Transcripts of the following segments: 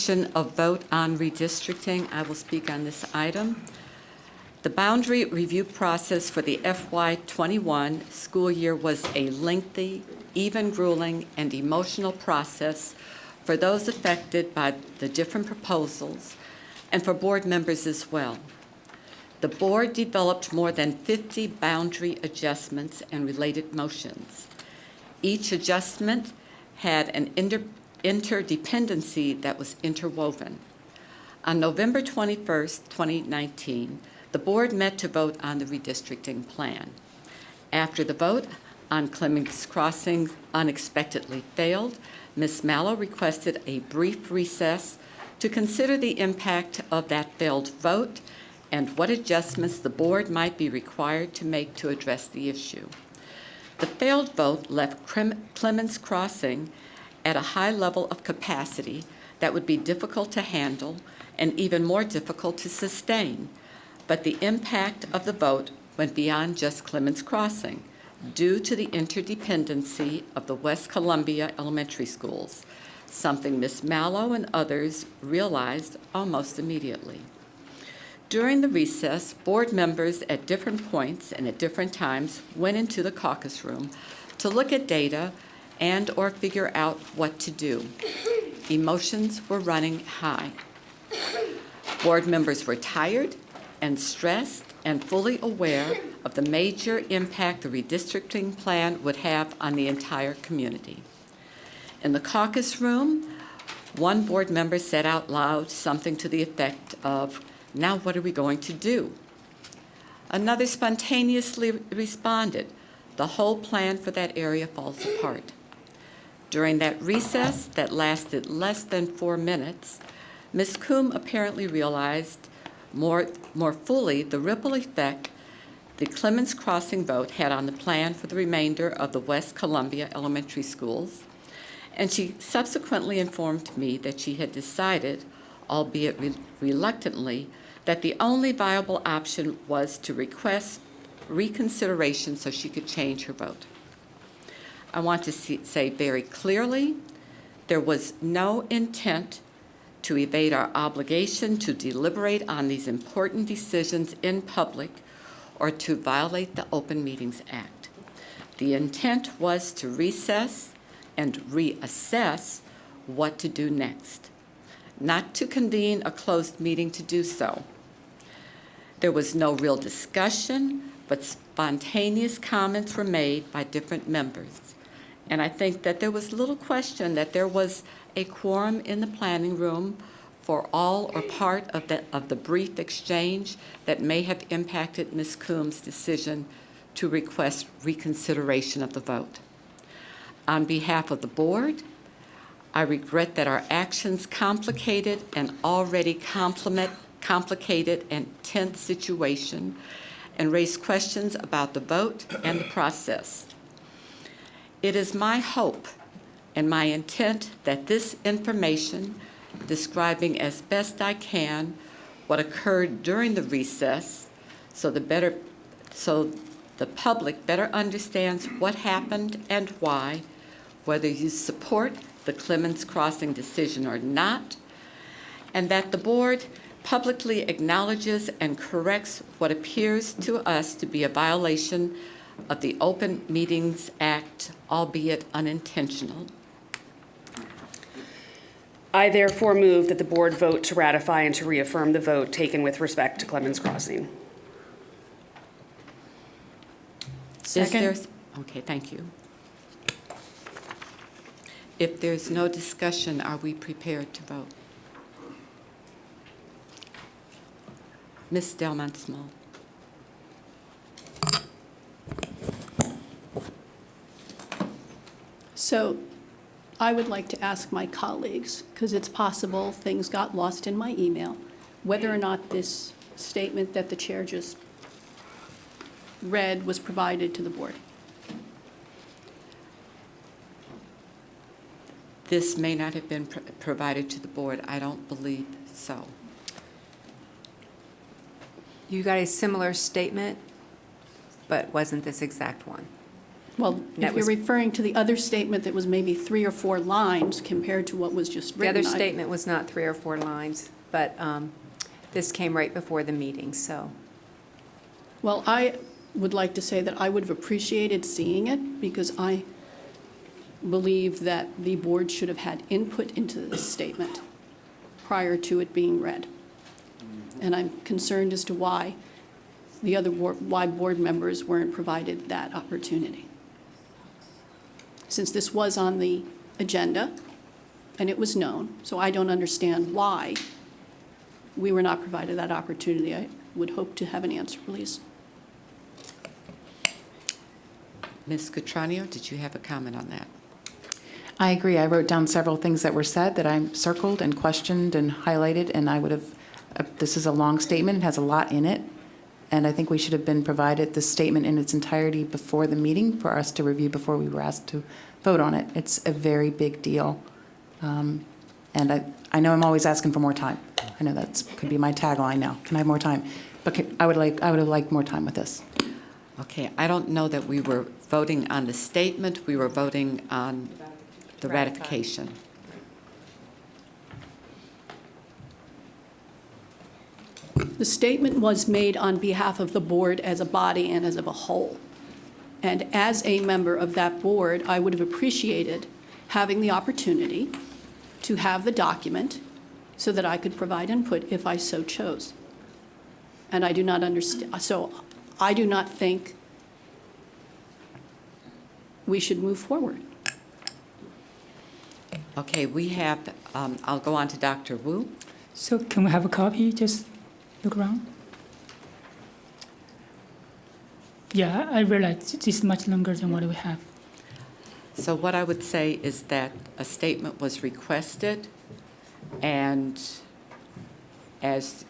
consideration of vote on redistricting. I will speak on this item. The boundary review process for the FY21 school year was a lengthy, even grueling, and emotional process for those affected by the different proposals and for board members as well. The board developed more than 50 boundary adjustments and related motions. Each adjustment had an interdependency that was interwoven. On November 21st, 2019, the board met to vote on the redistricting plan. After the vote on Clemens Crossing unexpectedly failed, Ms. Mallow requested a brief recess to consider the impact of that failed vote and what adjustments the board might be required to make to address the issue. The failed vote left Clemens Crossing at a high level of capacity that would be difficult to handle and even more difficult to sustain. But the impact of the vote went beyond just Clemens Crossing due to the interdependency of the West Columbia elementary schools, something Ms. Mallow and others realized almost immediately. During the recess, board members at different points and at different times went into the caucus room to look at data and or figure out what to do. Emotions were running high. Board members were tired and stressed and fully aware of the major impact the redistricting plan would have on the entire community. In the caucus room, one board member said out loud something to the effect of, "Now what are we going to do?" Another spontaneously responded, "The whole plan for that area falls apart." During that recess that lasted less than 4 minutes, Ms. Coombe apparently realized more fully the ripple effect the Clemens Crossing vote had on the plan for the remainder of the West Columbia elementary schools, and she subsequently informed me that she had decided, albeit reluctantly, that the only viable option was to request reconsideration so she could change her vote. I want to say very clearly, there was no intent to evade our obligation to deliberate on these important decisions in public or to violate the Open Meetings Act. The intent was to recess and reassess what to do next, not to convene a closed meeting to do so. There was no real discussion, but spontaneous comments were made by different members. And I think that there was little question that there was a quorum in the planning room for all or part of the brief exchange that may have impacted Ms. Coombe's decision to request reconsideration of the vote. On behalf of the board, I regret that our actions complicated an already complicated and tense situation and raised questions about the vote and the process. It is my hope and my intent that this information, describing as best I can what occurred during the recess, so the public better understands what happened and why, whether you support the Clemens Crossing decision or not, and that the board publicly acknowledges and corrects what appears to us to be a violation of the Open Meetings Act, albeit unintentional. I therefore move that the board vote to ratify and to reaffirm the vote taken with respect to Clemens Crossing. Second. Okay, thank you. If there's no discussion, are we prepared to vote? Ms. Delmont-Small. So I would like to ask my colleagues, because it's possible things got lost in my email, whether or not this statement that the chair just read was provided to the board. This may not have been provided to the board. I don't believe so. You got a similar statement, but wasn't this exact one? Well, That if you're was- referring to the other statement that was maybe 3 or 4 lines compared to what was just The written. other statement was not 3 or 4 lines, but this came right before the meeting, so. Well, I would like to say that I would have appreciated seeing it because I believe that the board should have had input into this statement prior to it being read. And I'm concerned as to why why board members weren't provided that opportunity. Since this was on the agenda and it was known, so I don't understand why we were not provided that opportunity. I would hope to have an answer, please. Ms. Catranio, did you have a comment on that? I agree. I wrote down several things that were said that I circled and questioned and highlighted, and I would have, this is a long statement, it has a lot in it, and I think we should have been provided the statement in its entirety before the meeting for us to review before we were asked to vote on it. It's a very big deal. And I know I'm always asking for more time. I know that could be my tagline now. Can I have more time? But I would have liked more time with this. Okay, I don't know that we were voting on the statement. We were voting on the ratification. The statement was made on behalf of the board as a body and as of a whole. And as a member of that board, I would have appreciated having the opportunity to have the document so that I could provide input if I so chose. And I do not understand, so I do not think we should move forward. Okay, we have, I'll go on to Dr. Wu. So can we have a copy? Just look around. Yeah, I realize this is much longer than what we have. So what I would say is that a statement was requested, and as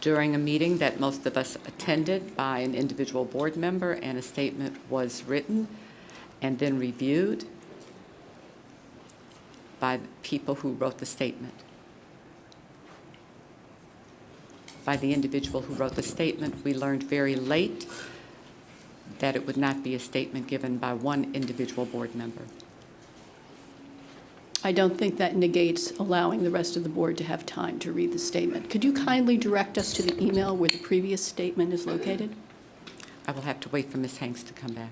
during a meeting that most of us attended by an individual board member, and a statement was written and then reviewed by the people who wrote the statement. By the individual who wrote the statement, we learned very late that it would not be a statement given by one individual board member. I don't think that negates allowing the rest of the board to have time to read the statement. Could you kindly direct us to the email where the previous statement is located? I will have to wait for Ms. Hanks to come back.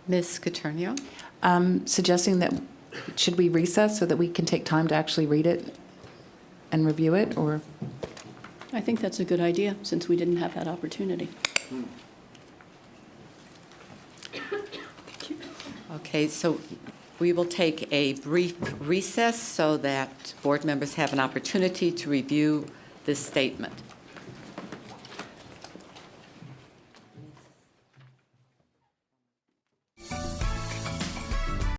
Ms. Caternio? Suggesting that, should we recess so that we can take time to actually read it and review it, or? I think that's a good idea, since we didn't have that opportunity. Okay, so we will take a brief recess so that board members have an opportunity to review this statement.